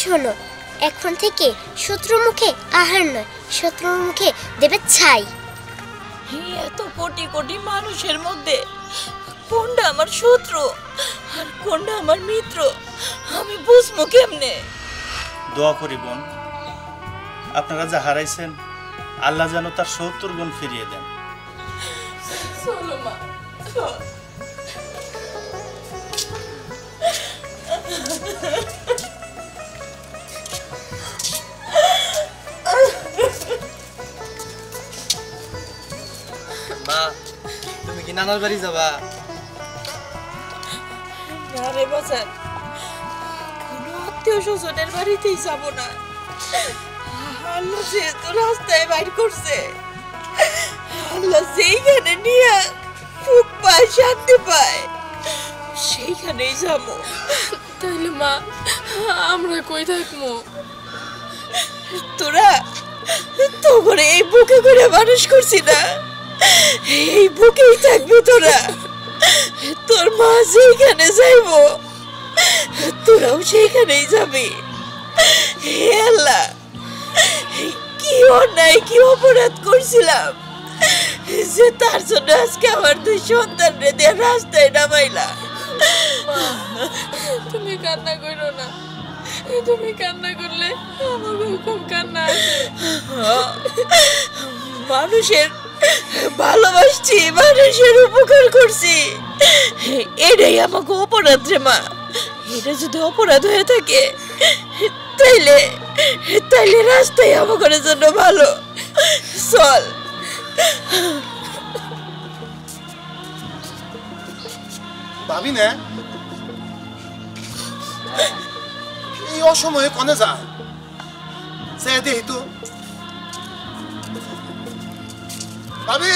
শোনো, এখন থেকে শত্রুর মুখে আহার নয়, শত্রুর মুখে দেবে ছাই। এত কোটি কোটি মানুষের মধ্যে কোনটা আমার শত্রু আর কোনটা আমার মিত্র আমি বুঝবো কেমনে? দোয়া করি বোন, আপনারা যা হারাইছেন আল্লাহ যেন তার ৭০ গুণ ফিরিয়ে দেন। চলো মা, চল। মা, তুমি কি নানার বাড়ি যাবা? না রে বাজার, কোনো আত্মীয় স্বজনের বাড়িতেই যাব না। আল্লাহ যেহেতু রাস্তায় বাইর করছে, আল্লাহ যেইখানে নিয়ে সুখ পায়, শান্তি পায়, সেইখানেই যাবো। তাইলে মা, আমরা কই থাকবো? তোরা তো করে এই বুকে করে মানুষ করছি না, এই বুকেই থাকবি তোরা। তোর মা যেখানে যাইব তোরাও সেইখানেই যাবি। হে আল্লাহ, কি অন্যায় কি অপরাধ করছিলাম যে তার জন্য আজকে আমার 2 সন্তানরে দিয়ে রাস্তায় নামাইলা। তুমি কান্না করো না, তুমি কান্না করলে আমার খুব কান্না আসে। মানুষের ভালোবাসছি, মানুষের উপকার করছি, এটাই আমাকে অপরাধ রে মা। এটা যদি অপরাধ হয়ে থাকে তাইলে তাইলে রাস্তায় আমাদের জন্য ভালো। চল। ভাবি না এই অসময়ে কনে যায় সে দেখি তো। ভাবি,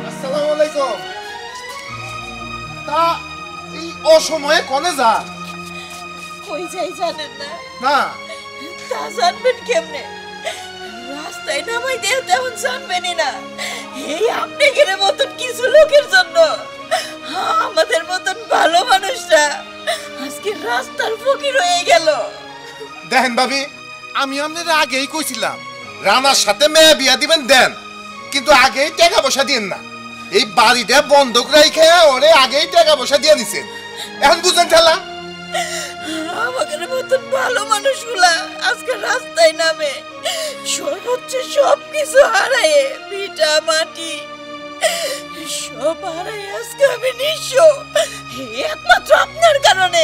আসসালামু আলাইকুম। তা এই অসময়ে কনে যা? কই যাই জানেন না? না তা জানবেন কেমনে? রাস্তায় নামাই দিয়ে তেমন জানবেনই না। এই আপনাদের মতন কিছু লোকের জন্য আমাদের মতন ভালো মানুষরা আজকে রাস্তার ফকির হয়ে গেল। দেখেন ভাবি, আমি আপনাদের আগেই কইছিলাম রানার সাথে মেয়ে বিয়া দিবেন দেন, কিন্তু আগেই টাকা পয়সা দিয়েন না। এই বাড়িটা বন্ধক রাইখে ওরে আগেই টাকা পয়সা দিয়ে দিছেন, এখন বুঝেন ঠেলা। আমাদের মতন ভালো মানুষগুলা আজকে রাস্তায় নামে সর্বোচ্চ সবকিছু হারায়, ভিটা মাটি সব হারায় আজকে আমি নিঃস্ব, একমাত্র আপনার কারণে।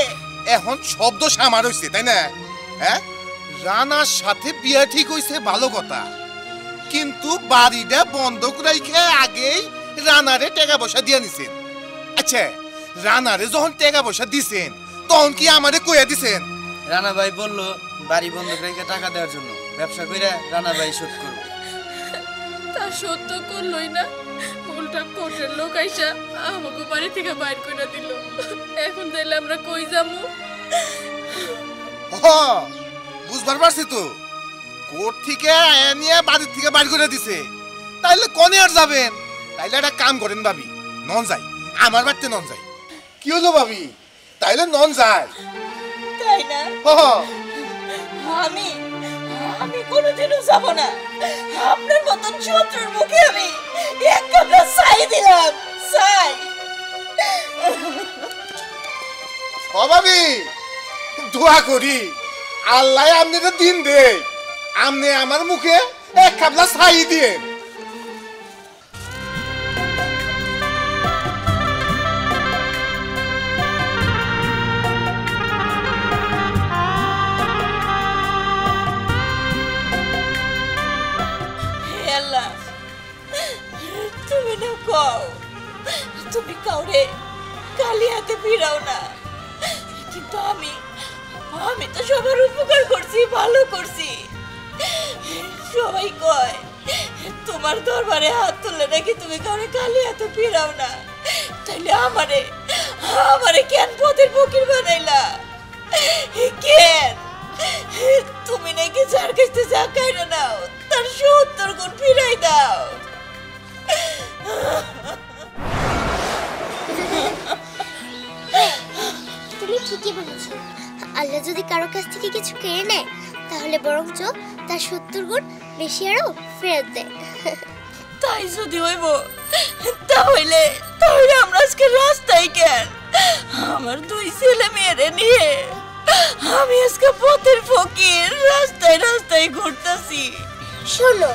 এখন শব্দ সামার হইছে তাই না? হ্যাঁ, রানার সাথে বিয়া ঠিক হইছে ভালো কথা, কিন্তু বাড়িটা বন্ধক রাইখে আগেই রানারে টাকা পয়সা দিয়ে নিছেন। আচ্ছা, রানারে যখন টাকা পয়সা দিছেন তখন কি আমারে কইয়া দিছেন? রানা ভাই বললো বাড়ি বন্ধক রেখে টাকা দেওয়ার জন্য, ব্যবসা করে রানা ভাই শোধ করবো। তা সত্য করলই না, উল্টা কোর্টের লোক আইসা আমাকে বাড়ি থেকে বাইর করে দিল। এখন তাইলে আমরা কই যাবো? বুঝবার পারছি তো, কোর্ট থেকে আয়া নিয়ে বাড়ির থেকে বাইর করে দিছে, তাইলে কোনে আর যাবেন? তাইলে একটা কাম করেন ভাবি, নন যাই, আমার বাড়িতে নন যাই। কি হলো ভাবি, তাইলে নন যায়? তাই না? আমি আমি কোনোদিনও যাব না। আপনার মতন শত্রুর মুখে আমি এক কাপড় ছাই দিলাম, ছাই। ও ভাবি, দোয়া করি আল্লাহ আপনাকে দিন দে, আপনি আমার মুখে এক কাপড় ছাই দিয়ে। তুমি না কও, তুমি কাউরে খালি হাতে ফিরাও না, কিন্তু আমি তো সবার উপকার করছি, ভালো করছি। সবাই কয় তোমার দরবারে হাত তুলে নাকি তুমি কাউরে খালি হাতে ফিরাও না, তাইলে আমারে কেন পথের ফকির বানাইলা? কেন তুমি নাকি যার কাছে যা খাইরা নাও তার ৭০ গুণ ফিরাই দাও? তুমি ঠিকই বলেছো, আল্লাহ যদি কারো কাছ থেকে তাহলে বরঞ্চ তার 70 গুণ বেশি আরো ফেরত দেয়। তাই যদি হইব তাহলে তাহলে আমরা আজকে রাস্তায় কেন? আমার 2 ছেলে মেয়েরে নিয়ে আমি আজকে পথের ফকির রাস্তায় রাস্তায় ঘুরতাছি। শোনো,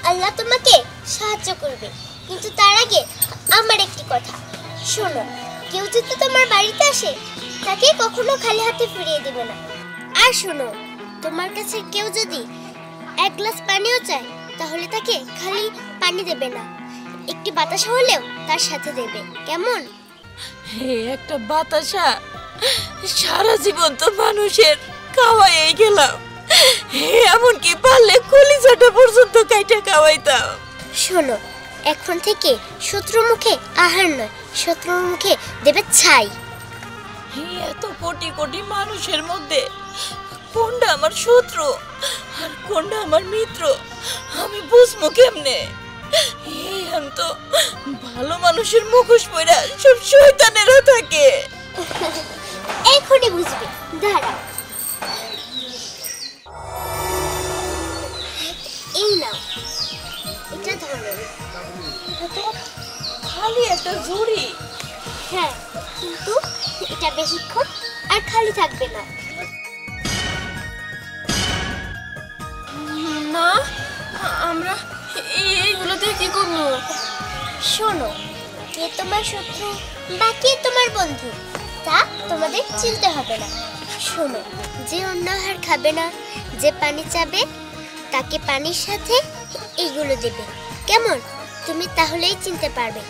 আল্লাহ তোমাকে সাহায্য করবে, কিন্তু তার আগে আমার একটি কথা শোনো। কেউ যদি তোমার বাড়িতে আসে তাকে কখনো খালি হাতে ফিরিয়ে দিবে না। আর শোনো, তোমার কাছে কেউ যদি 1 গ্লাস পানিও চায় তাহলে তাকে খালি পানি দেবে না, একটি বাতাসা হলেও তার সাথে দেবে, কেমন? হে একটা বাতাসা, সারা জীবন তো মানুষের খাওয়াই গেলাম, এমনকি পারলে কলিজাটা পর্যন্ত কাইটা খাওয়াইতাম। শোনো, এখন থেকে শত্রুর মুখে আহার নয়, শত্রুর মুখে দেবে ছাই। এত কোটি কোটি মানুষের মধ্যে কোনটা আমার শত্রু আর কোনটা আমার মিত্র আমি বুঝবো কেমনে? আমি তো ভালো মানুষের মুখোশ পরা সব শয়তানেরা থাকে। এখনই বুঝবে, দাঁড়াও। এই নাও, এটা ধরো। এটা তো খালি একটা ঝুড়ি। হ্যাঁ, কিন্তু এটা বেশিক্ষণ আর খালি থাকবে না। মা, আমরা এইগুলো দিয়ে কি করবো? শোনো, কে তোমার শত্রু বা কে তোমার বন্ধু তা তোমাদের চিনতে হবে না। শোনো, যে অন্য আহার খাবে না, যে পানি চাবে তাকে পানির সাথে এইগুলো দেবে, কেমন? তুমি তাহলেই চিনতে পারবে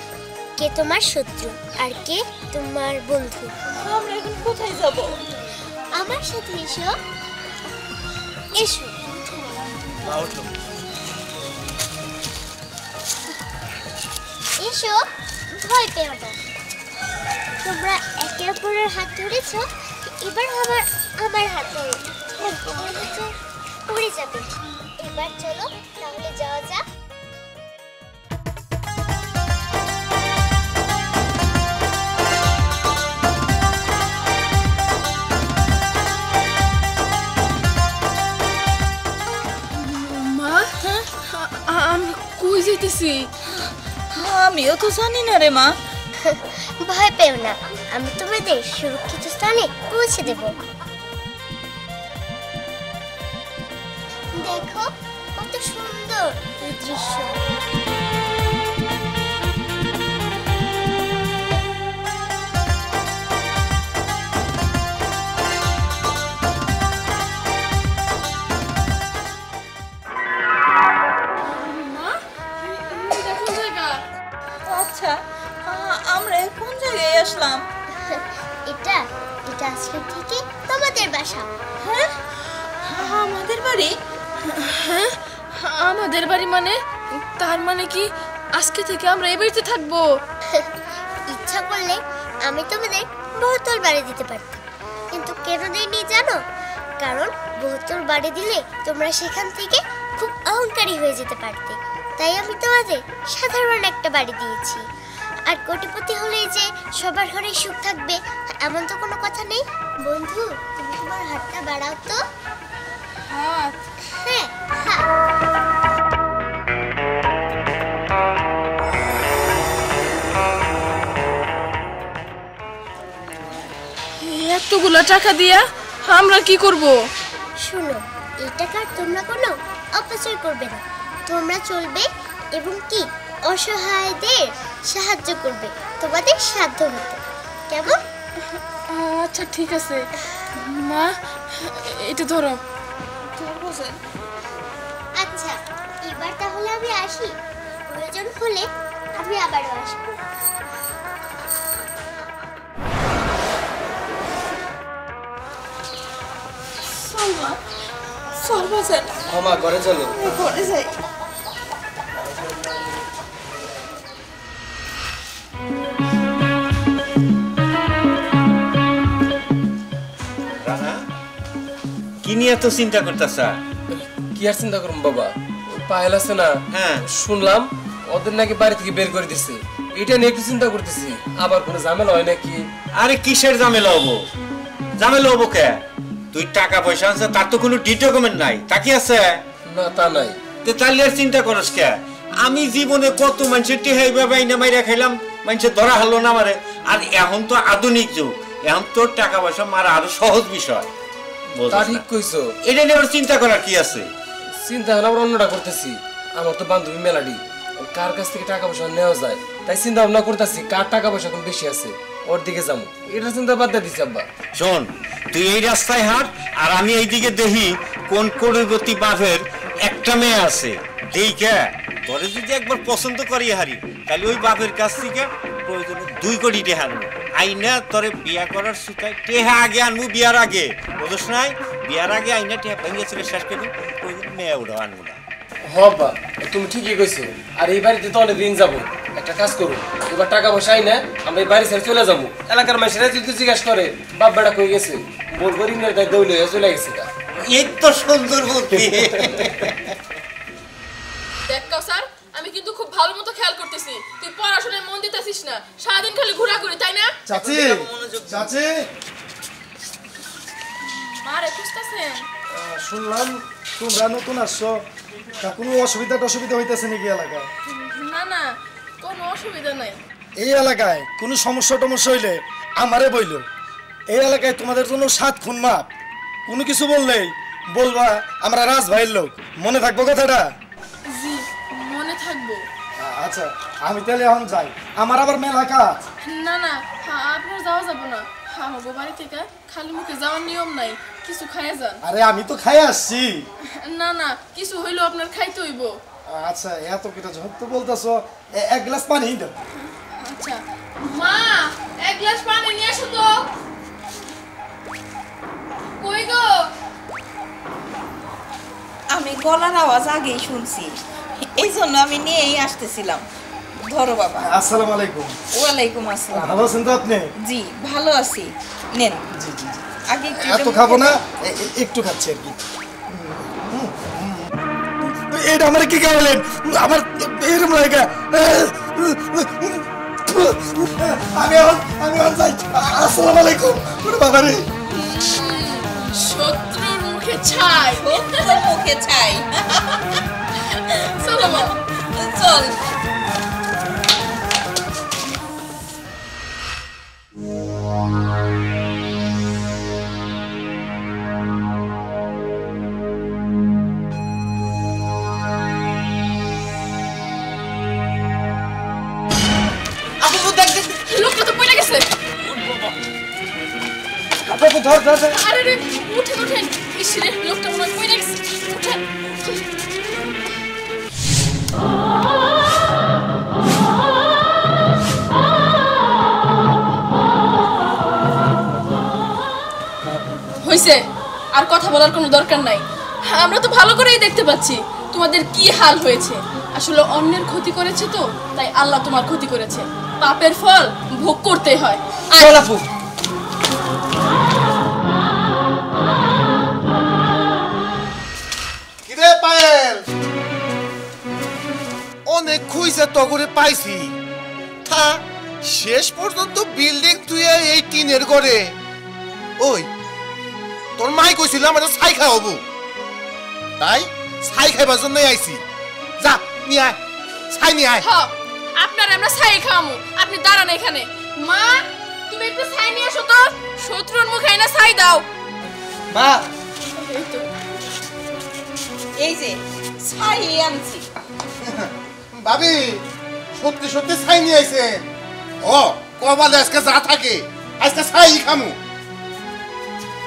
কে তোমার শত্রু আর কে তোমার বন্ধু। আমরা এখন কোথায় যাব? আমার সাথে এসো। এসো। এসো, ভয় পেও না। তোমরা একে অপরের হাত ধরেছ, এবার আমার হাত ধরো। পড়ে যাবে। এবার চলো তাহলে যাওয়া যাক। মা, আমি কই যেতেছি? আমিও তো জানি না রে মা। ভয় পেও না, আমি তোমাদের সুরক্ষিত স্থানে পৌঁছে দেব। দেখো কত সুন্দর এই দৃশ্য। মা, এটা কোন জায়গা? আচ্ছা, আমরা কোন জায়গায় আসলাম? এটা এটা আজকে থেকে তোমাদের বাসা। হ্যাঁ, আমাদের বাড়ি? হ্যাঁ, আমাদের বাড়ি মানে? তার মানে কি আজকে থেকে আমরা এই বাড়িতে থাকবো? ইচ্ছা করলে আমি তোমাদের বহুতল বাড়ি দিতে পারতাম, কিন্তু কেন দেইনি জানো? কারণ বহুতল বাড়ি দিলে তোমরা সেখান থেকে খুব অহংকারী হয়ে যেতে পারতে, তাই আমি তোমাদের সাধারণ একটা বাড়ি দিয়েছি। আর কোটিপতি হলেই যে সবার ঘরে সুখ থাকবে এমন তো কোনো কথা নেই। বন্ধু, তুমি তোমার হাতটা বাড়াও তো। হাত? হ্যাঁ, হাত। এতগুলা টাকা দিয়া আমরা কি করব? শোনো, এই টাকার তোমরা কোনো অপচয় করবে না। তোমরা চলবে এবং কি অসহায়দের সাহায্য করবে তোমাদের সাধ্য মতো, কেমন? আচ্ছা ঠিক আছে মা, এটা ধরো। আচ্ছা, এবার তাহলে আমি আসি, প্রয়োজন হলে আমি আবারও আসবো। চল বাজার, ক্ষমা করে চলো। ঘরে যাই। কি নিয়ে এত চিন্তা করতেছা? কি আর চিন্তা করুন বাবা, পায়েল আছে না, হ্যাঁ শুনলাম ওদের নাকি বাড়ি থেকে বের করে দিছে। এটা নিয়ে একটু চিন্তা করতেছি, আবার কোনো ঝামেলা হয় নাকি। আরে কিসের ঝামেলা হবো? ঝামেলা হবো কে? তুই টাকা পয়সা আছে তার তো কোনো ডকুমেন্ট নাই, তা কি আছে? না তা নাই। তো তাহলে আর চিন্তা করস কে? আমি জীবনে কত মানুষের টেহাই বাবা আইনা মাইরা খাইলাম, মানুষের ধরা হলো না মারে। আর এখন তো আধুনিক যুগ, এখন তোর টাকা পয়সা মারা আরো সহজ বিষয়। তা ঠিক কইছো। এটা নিয়ে আবার চিন্তা করার কি আছে? চিন্তা হলে আবার অন্যটা করতেছি। আমার তো বান্ধবী মেলাডি, কার কাছ থেকে টাকা পয়সা নেওয়া যায় তাই চিন্তা ভাবনা করতেছি কার টাকা পয়সা কোন বেশি আছে ওর দিকে যাবো। এটা চিন্তা বাদ দিয়ে দিচ্ছি আব্বা। শোন, তুই এই রাস্তায় হাঁট আর আমি এইদিকে দেখি কোন কোটিপতি বাপের একটা মেয়ে আছে। দেখে তোরে যদি একবার পছন্দ করি হারি, তাহলে ওই বাপের কাছ থেকে প্রয়োজনে 2 কোটি টাকা আনবো। আইনা তোরে বিয়া করার সুতায় টেহা আগে আনবো, বিয়ার আগে বুঝছ নাই? বিয়ার আগে আইনা টেহা ভেঙে ছেড়ে শেষ করবি, প্রয়োজনে মেয়ে ওটাও আনবো না। হবা তুমি ঠিকই কইছো। আর এই বাড়িতে তো অনেক দিন যাবো, একটা কাজ করো, এবার টাকা পয়সা আই না আমরা এই বাড়ি ছেড়ে চলে যাবো। এলাকার মানুষেরা যদি জিজ্ঞাসা করে বাপ বেটা কই গেছে, বলবো ঋণের তাই দৌড়ে চলে গেছে। এই তো সুন্দর বুদ্ধি। দেখ কাউসার, আমি কিন্তু খুব ভালো মতো খেয়াল করতেছি তুই পড়াশোনায় মন দিতেছিস না, সারাদিন খালি ঘোরাঘুরি, তাই না? চাচি চাচি মারে খুঁজতেছেন? শুনলাম তোমরা নতুন আসছো, তা কোনো অসুবিধা হইতেছে নাকি এলাকায়? না না, কোনো অসুবিধা নাই। এই এলাকায় কোনো সমস্যা হইলে আমারে বইল। এই এলাকায় তোমাদের জন্য 7 খুন মাপ, কোনো কিছু বললেই বলবা আমরা রাজ ভাইয়ের লোক। মনে থাকবো কথাটা? জি, মনে থাকবো। আচ্ছা আমি তাহলে এখন যাই, আমার আবার মেলা কাজ। না না, আপনার যাওয়া যাবো না। আমাগো বাড়ি থেকে খালি মুখে যাওয়ার নিয়ম নাই, কিছু খাইয়ে যান। আরে আমি তো খাই আসছি। না না, কিছু হইলেও আপনার খাইতে হইব। আচ্ছা এত কিছু যখন তো বলতেছো, 1 গ্লাস পানি দাও। আচ্ছা মা, 1 গ্লাস পানি নিয়ে আসো তো। কই গো? আমি গলার আওয়াজ আগেই শুনছি, এই জন্য আমি নিয়েই আসতেছিলাম। ধরো বাবা। আসসালামু আলাইকুম। ওয়ালাইকুম আসসালাম। ভালো আছেন তো আপনি? জি ভালো আছি। নেন। জি জি জি। আগে একটু এত খাবো না, একটু খাচ্ছি আর কি। এটা আমার কি খাওয়ালেন? আমার এরকম লাগে। আমি এখন যাই। আসসালামু আলাইকুম। বাবা রে, শত্রুর মুখে ছাই, শত্রুর মুখে ছাই। চলো মা, চল। লোকটা তো পড়ে গেছে। ধর। আরে রে, উঠেন। ইসরে, লোকটা মনে হয় পড়ে গেছে। উঠেন। হইছে, আর কথা বলার কোনো দরকার নাই। আমরা তো ভালো করেই দেখতে পাচ্ছি তোমাদের কি হাল হয়েছে। আসলে অন্যের ক্ষতি করেছে তো, তাই আল্লাহ তোমার ক্ষতি করেছে। পাপের ফল ভোগ করতেই হয়। আপু কিরে পায়েল, অনেক খুঁজে তগরে পাইছি, তা শেষ পর্যন্ত বিল্ডিং তুই এই টিনের ঘরে। ওই তোর মাই কইছিল আমার ছাই খাওয়াবো, তাই ছাই খাইবার জন্যই আইছি। যা নিয়ে আয়, ছাই নিয়ে আয়। হ্যাঁ, আপনার আমরা ছাই খাওয়ামু, আপনি দাঁড়ান এখানে। মা, তুমি একটু ছাই নিয়ে আসো তো, শত্রুর মুখে না ছাই দাও। মা, এই তো এই যে ছাই আনছি। ভাবি সত্যি সত্যি ছাই নিয়ে আইছে। ও কবালে আজকে যা থাকে আজকে ছাই খামু।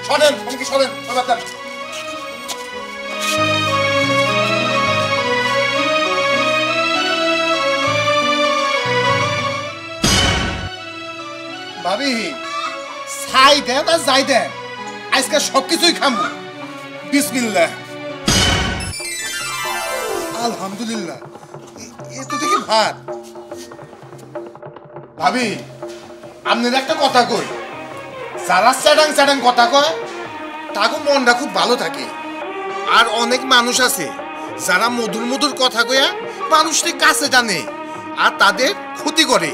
শোনেন কি শোনেন, ভাবি ছাই দেন আর যাই দেন, আজকে সবকিছুই খামু। বিসমিল্লাহ, আলহামদুলিল্লাহ। এ তো দেখি ভাত। ভাবি আপনার একটা কথা কই, যারা চ্যাটাং কথা কয় তাকে মনটা খুব ভালো থাকে। আর অনেক মানুষ আছে যারা মধুর কথা কয়া মানুষটি কাছে টানে আর তাদের ক্ষতি করে।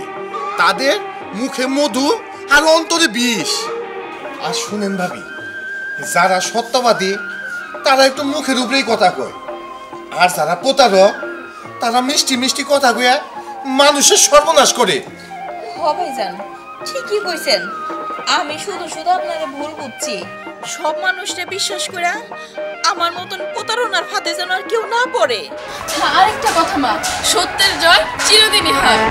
তাদের মুখে মধু আর অন্তরে বিষ। আর শুনেন ভাবি, যারা সত্যবাদী তারা একটু মুখের উপরেই কথা কয়, আর যারা প্রতারক তারা মিষ্টি মিষ্টি কথা কয়ে মানুষের সর্বনাশ করে। ভাইজান ঠিকই কইছেন, আমি শুধু শুধু আপনারা ভুল বুঝছি। সব মানুষটা বিশ্বাস করে আমার মতন প্রতারণার ফাঁদে যেন আর কেউ না পড়ে। আরেকটা কথা মা, সত্যের জয় চিরদিনই হয়।